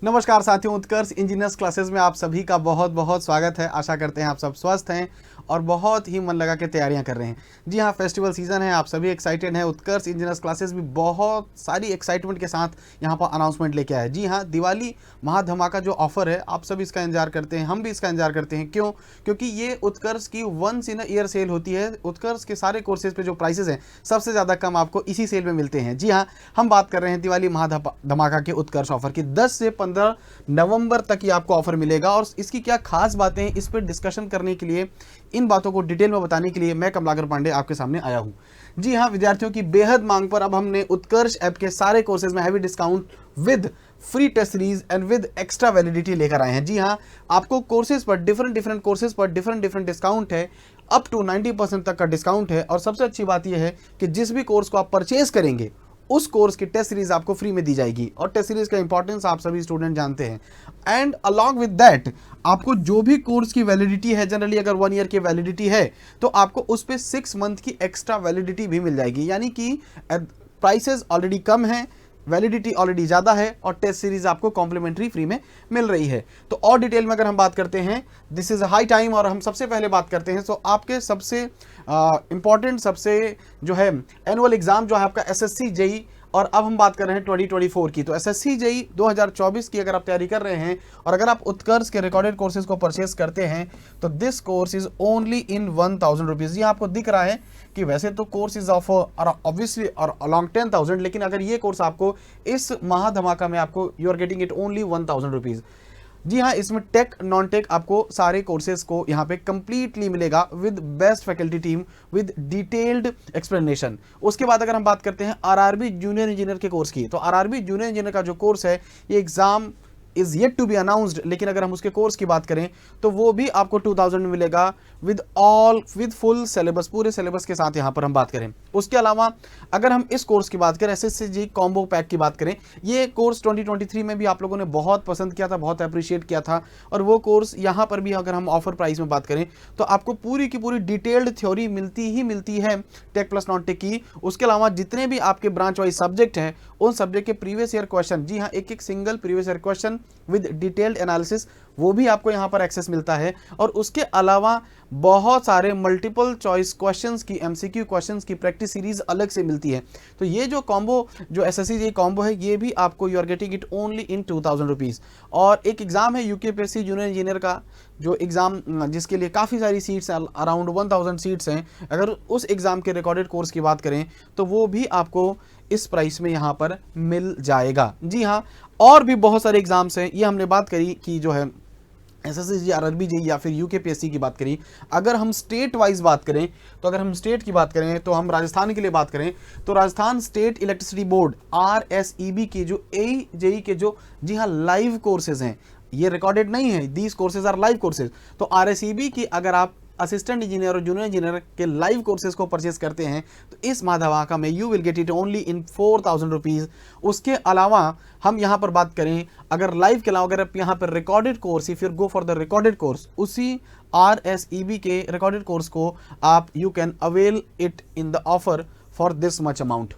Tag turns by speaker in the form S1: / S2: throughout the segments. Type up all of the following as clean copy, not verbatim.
S1: नमस्कार साथियों, उत्कर्ष engineers classes में आप सभी का बहुत बहुत स्वागत है। आशा करते हैं आप सब स्वस्थ हैं और बहुत ही मन लगा के तैयारियां कर रहे हैं। जी हाँ, फेस्टिवल सीजन है, आप सभी एक्साइटेड हैं। उत्कर्ष इंजीनियर्स क्लासेस भी बहुत सारी एक्साइटमेंट के साथ यहाँ पर अनाउंसमेंट लेके आया है। जी हाँ, दिवाली महाधमाका जो ऑफर है, आप सभी इसका इंतजार करते हैं, हम भी इसका इंतजार करते हैं। क्यों? क्योंकि ये उत्कर्ष की once in a year sale होती है। उत्कर्ष के सारे कोर्सेज पे जो प्राइसेस हैं सबसे ज़्यादा कम आपको इसी सेल में मिलते हैं। जी हाँ, हम बात कर रहे हैं दिवाली महाधमाका के उत्कर्ष ऑफर की। 10 से 15 नवंबर तक ये आपको ऑफर मिलेगा और इसकी क्या खास बातें हैं, इस पर डिस्कशन करने के लिए, इन बातों को डिटेल में बताने के लिए मैं कमलाकर पांडे आपके सामने आया हूं। जी हां, विद्यार्थियों की बेहद मांग पर अब हमने उत्कर्ष ऐप के सारे कोर्सेज में heavy discount with free test series and with extra validity लेकर आए हैं। जी हां, आपको कोर्सेज पर डिफरेंट कोर्सेज पर डिफरेंट डिस्काउंट है, अप टू 90% तक का डिस्काउंट है। और सबसे अच्छी बात यह है कि जिस भी कोर्स को आप परचेज करेंगे उस कोर्स की टेस्ट सीरीज आपको फ्री में दी जाएगी और टेस्ट सीरीज का इंपॉर्टेंस आप सभी स्टूडेंट जानते हैं। एंड अलॉन्ग विद दैट आपको जो भी कोर्स की वैलिडिटी है, जनरली अगर 1 ईयर की वैलिडिटी है तो आपको उस पर 6 मंथ की एक्स्ट्रा वैलिडिटी भी मिल जाएगी। यानी कि प्राइसेस ऑलरेडी कम है, वैलिडिटी ऑलरेडी ज़्यादा है और टेस्ट सीरीज आपको कॉम्प्लीमेंट्री फ्री में मिल रही है। तो और डिटेल में अगर हम बात करते हैं, दिस इज़ हाई टाइम। और हम सबसे पहले बात करते हैं तो आपके सबसे इंपॉर्टेंट, सबसे जो है एनुअल एग्जाम जो है आपका एसएससी जेई, और अब हम बात कर रहे हैं 2024 की। तो एसएससी जेई 2024 की अगर आप तैयारी कर रहे हैं और अगर आप उत्कर्ष के रिकॉर्डेड कोर्सेज को परचेज करते हैं तो this course is only in 1000 rupees. ये आपको दिख रहा है कि वैसे तो कोर्स इज ऑफ ऑब्वियसली और अलॉन्ग 10,000, लेकिन अगर ये कोर्स आपको इस महाधमाका में आपको you are getting it only 1000 rupees. जी हाँ, इसमें टेक नॉन टेक आपको सारे कोर्सेज को यहाँ पे कंप्लीटली मिलेगा with best faculty team with detailed explanation. उसके बाद अगर हम बात करते हैं आरआरबी जूनियर इंजीनियर के कोर्स की, तो आरआरबी जूनियर इंजीनियर का जो कोर्स है ये exam is yet to be announced, लेकिन अगर हम उसके कोर्स की बात करें तो वो भी आपको 2000 में मिलेगा विद फुल सिलेबस, पूरे सिलेबस के साथ यहाँ पर हम बात करें। उसके अलावा अगर हम इस कोर्स की बात करें, एसएससी जी कॉम्बो पैक की बात करें, ये कोर्स 2023 में भी आप लोगों ने बहुत पसंद किया था, बहुत अप्रिशिएट किया था। और वो कोर्स यहाँ पर भी अगर हम ऑफर प्राइस में बात करें तो आपको पूरी की पूरी डिटेल्ड थ्योरी मिलती ही मिलती है टेक प्लस नॉन टेक की। उसके अलावा जितने भी आपके ब्रांच वाइज सब्जेक्ट हैं उन सब्जेक्ट के प्रीवियस ईयर क्वेश्चन, जी हाँ, एक single previous year question with detailed analysis, वो भी आपको यहाँ पर एक्सेस मिलता है। और उसके अलावा बहुत सारे मल्टीपल चॉइस क्वेश्चंस की, एमसीक्यू क्वेश्चंस की प्रैक्टिस सीरीज अलग से मिलती है। तो ये जो कॉम्बो, जो एसएससी जी कॉम्बो है, ये भी आपको you are getting it only in 2000 rupees. और एक एग्जाम है यूकेपीएससी जूनियर इंजीनियर का, जो एग्जाम जिसके लिए काफ़ी सारी सीट्स हैं, अराउंड 1000 सीट्स हैं। अगर उस एग्जाम के रिकॉर्डेड कोर्स की बात करें तो वो भी आपको इस प्राइस में यहाँ पर मिल जाएगा। जी हाँ, और भी बहुत सारे एग्जाम्स हैं। ये हमने बात करी कि जो है एसएससी जी, आरआरबी जी या फिर यूकेपीएससी की बात करी। अगर हम स्टेट वाइज बात करें तो अगर हम स्टेट की बात करें तो हम राजस्थान के लिए बात करें तो राजस्थान स्टेट इलेक्ट्रिसिटी बोर्ड आरएसईबी के जो जेई के जो, जी हाँ, लाइव कोर्सेज हैं, ये रिकॉर्डेड नहीं है, these courses are live courses. तो आरएसईबी की अगर आप असिस्टेंट इंजीनियर और जूनियर इंजीनियर के लाइव कोर्सेज को परचेज करते हैं तो इस महाधमाका में you will get it only in 4000 rupees. उसके अलावा हम यहाँ पर बात करें, अगर लाइव के अलावा अगर आप यहाँ पर recorded course, if you go for the recorded course, उसी आरएसईबी के रिकॉर्डेड कोर्स को आप you can avail it in the offer for this much amount.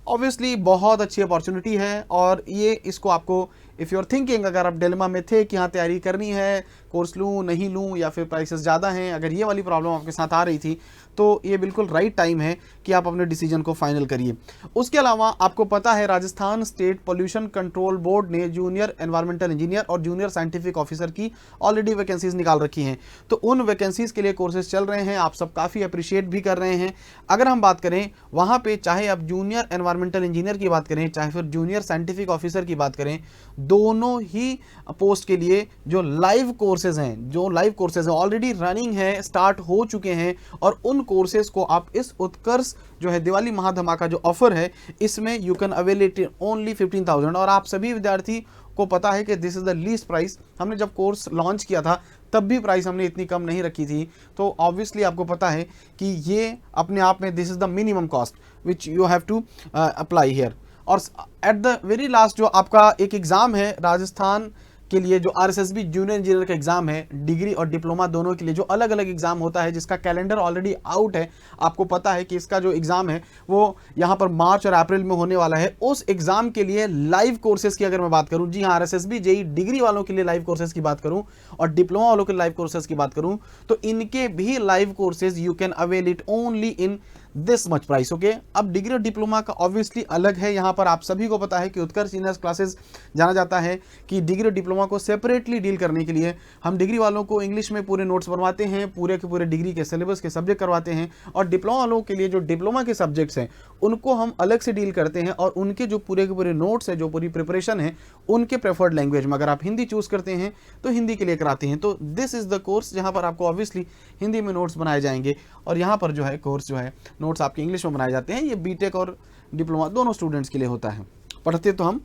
S1: Obviously बहुत अच्छी अपॉर्चुनिटी है और ये इसको आपको, इफ़ यू आर थिंकिंग, अगर आप डिलेमा में थे कि हाँ तैयारी करनी है, कोर्स लूँ नहीं लूँ या फिर प्राइसेस ज़्यादा हैं, अगर ये वाली प्रॉब्लम आपके साथ आ रही थी तो ये बिल्कुल राइट टाइम है कि आप अपने डिसीजन को फाइनल करिए। उसके अलावा आपको पता है Rajasthan state pollution control board ने जूनियर एनवायरमेंटल इंजीनियर और जूनियर साइंटिफिक ऑफिसर की ऑलरेडी वैकेंसीज निकाल रखी हैं। तो उन वैकेंसीज के लिए कोर्सेज चल रहे हैं, आप सब काफ़ी अप्रिशिएट भी कर रहे हैं। अगर हम बात करें वहाँ पर, चाहे आप जूनियर एनवायरमेंटल इंजीनियर की बात करें चाहे फिर जूनियर साइंटिफिक ऑफिसर की बात करें, दोनों ही पोस्ट के लिए जो लाइव कोर्सेज हैं ऑलरेडी रनिंग है, स्टार्ट हो चुके हैं। और उन कोर्सेज को आप इस उत्कर्ष जो है दिवाली महाधमाका जो ऑफर है, इसमें you can avail it only 15,000। और आप सभी विद्यार्थी को पता है कि this is the least price. हमने जब कोर्स लॉन्च किया था तब भी प्राइस हमने इतनी कम नहीं रखी थी। तो ऑब्वियसली आपको पता है कि ये अपने आप में this is the minimum cost which you have to apply here. और एट द वेरी लास्ट जो आपका एक एग्ज़ाम है राजस्थान के लिए जो आरएसएसबी जूनियर इंजीनियर का एग्जाम है, डिग्री और डिप्लोमा दोनों के लिए जो अलग अलग एग्जाम होता है, जिसका कैलेंडर ऑलरेडी आउट है, आपको पता है कि इसका जो एग्जाम है वो यहाँ पर मार्च और अप्रैल में होने वाला है। उस एग्जाम के लिए लाइव कोर्सेज की अगर मैं बात करूँ, जी हाँ, आरएसएसबी जेई डिग्री वालों के लिए लाइव कोर्सेज की बात करूँ और डिप्लोमा वालों के लाइव कोर्सेज की बात करूँ, तो इनके भी live courses you can avail it only in this much price. Okay, अब डिग्री और डिप्लोमा का ऑब्वियसली अलग है। यहाँ पर आप सभी को पता है कि उत्कर्ष इंजीनियर्स क्लासेस जाना जाता है कि डिग्री और डिप्लोमा को सेपरेटली डील करने के लिए हम डिग्री वालों को इंग्लिश में पूरे नोट्स बनवाते हैं, पूरे के पूरे डिग्री के सिलेबस के सब्जेक्ट करवाते हैं, और डिप्लोमा वालों के लिए जो डिप्लोमा के सब्जेक्ट्स हैं उनको हम अलग से डील करते हैं, और उनके जो पूरे के पूरे नोट्स है, जो पूरी प्रिपरेशन है, उनके प्रेफर्ड लैंग्वेज में अगर आप हिंदी चूज करते हैं तो हिंदी के लिए कराते हैं। तो दिस इज द कोर्स जहाँ पर आपको ऑब्वियसली हिंदी में नोट्स बनाए जाएंगे, और यहाँ पर जो है कोर्स जो है नोट्स आपके इंग्लिश में बनाए जाते हैं। ये बीटेक और डिप्लोमा दोनों स्टूडेंट्स के लिए होता है, पढ़ते तो हम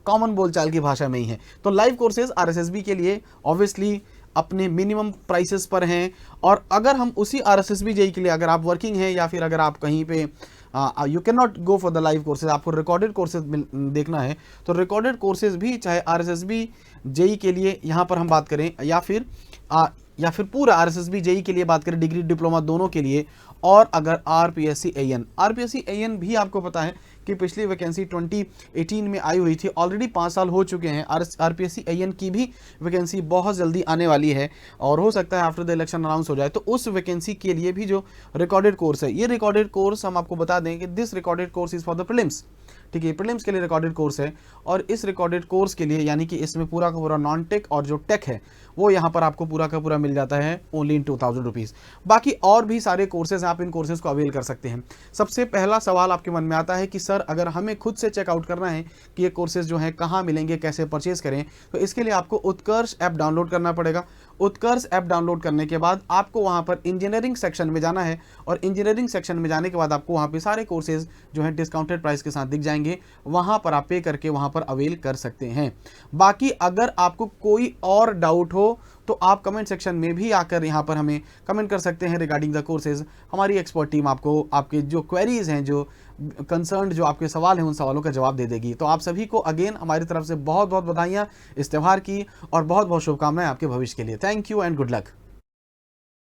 S1: कॉमन बोलचाल की भाषा में ही है। तो लाइव कोर्सेज आरएसएसबी के लिए ऑब्वियसली अपने मिनिमम प्राइसेस पर हैं, और अगर हम उसी आरएसएसबी जेई के लिए, अगर आप वर्किंग हैं या फिर अगर आप कहीं पे you can not go for the live courses, आपको रिकॉर्डेड कोर्सेज देखना है, तो रिकॉर्डेड कोर्सेज भी चाहे आरएसएसबी जेई के लिए यहाँ पर हम बात करें या फिर पूरा आरएसएसबी जेई के लिए बात करें, डिग्री डिप्लोमा दोनों के लिए, और अगर आरपीएससी एएन भी आपको पता है कि पिछली वैकेंसी 2018 में आई हुई थी, ऑलरेडी 5 साल हो चुके हैं। आरपीएससी एएन की भी वैकेंसी बहुत जल्दी आने वाली है, और हो सकता है आफ्टर द इलेक्शन अनाउंस हो जाए। तो उस वैकेंसी के लिए भी जो रिकॉर्डेड कोर्स है, ये रिकॉर्डेड कोर्स हम आपको बता दें कि this recorded course is for the prelims. ठीक है, प्रीलिम्स के लिए रिकॉर्डेड कोर्स है, और इस रिकॉर्डेड कोर्स के लिए यानी कि इसमें पूरा का पूरा नॉन टेक और जो टेक है वो यहाँ पर आपको पूरा का पूरा मिल जाता है ओनली इन 2000 रुपीज़। बाकी और भी सारे कोर्सेज आप इन कोर्सेज को अवेल कर सकते हैं। सबसे पहला सवाल आपके मन में आता है कि सर अगर हमें खुद से चेकआउट करना है कि ये कोर्सेज जो है कहाँ मिलेंगे, कैसे परचेज करें, तो इसके लिए आपको उत्कर्ष ऐप डाउनलोड करना पड़ेगा। उत्कर्ष ऐप डाउनलोड करने के बाद आपको वहाँ पर इंजीनियरिंग सेक्शन में जाना है, और इंजीनियरिंग सेक्शन में जाने के बाद आपको वहाँ पे सारे कोर्सेज जो है डिस्काउंटेड प्राइस के साथ दिख जाएंगे, वहाँ पर आप पे करके वहाँ पर अवेल कर सकते हैं। बाकी अगर आपको कोई और डाउट हो तो आप कमेंट सेक्शन में भी आकर यहाँ पर हमें कमेंट कर सकते हैं रिगार्डिंग द कोर्सेज। हमारी एक्सपर्ट टीम आपको आपके जो क्वेरीज हैं, जो कंसर्न जो आपके सवाल हैं, उन सवालों का जवाब दे देगी। तो आप सभी को अगेन हमारी तरफ से बहुत बहुत बधाइयाँ इस त्यौहार की, और बहुत बहुत शुभकामनाएं आपके भविष्य के लिए। Thank you and good luck.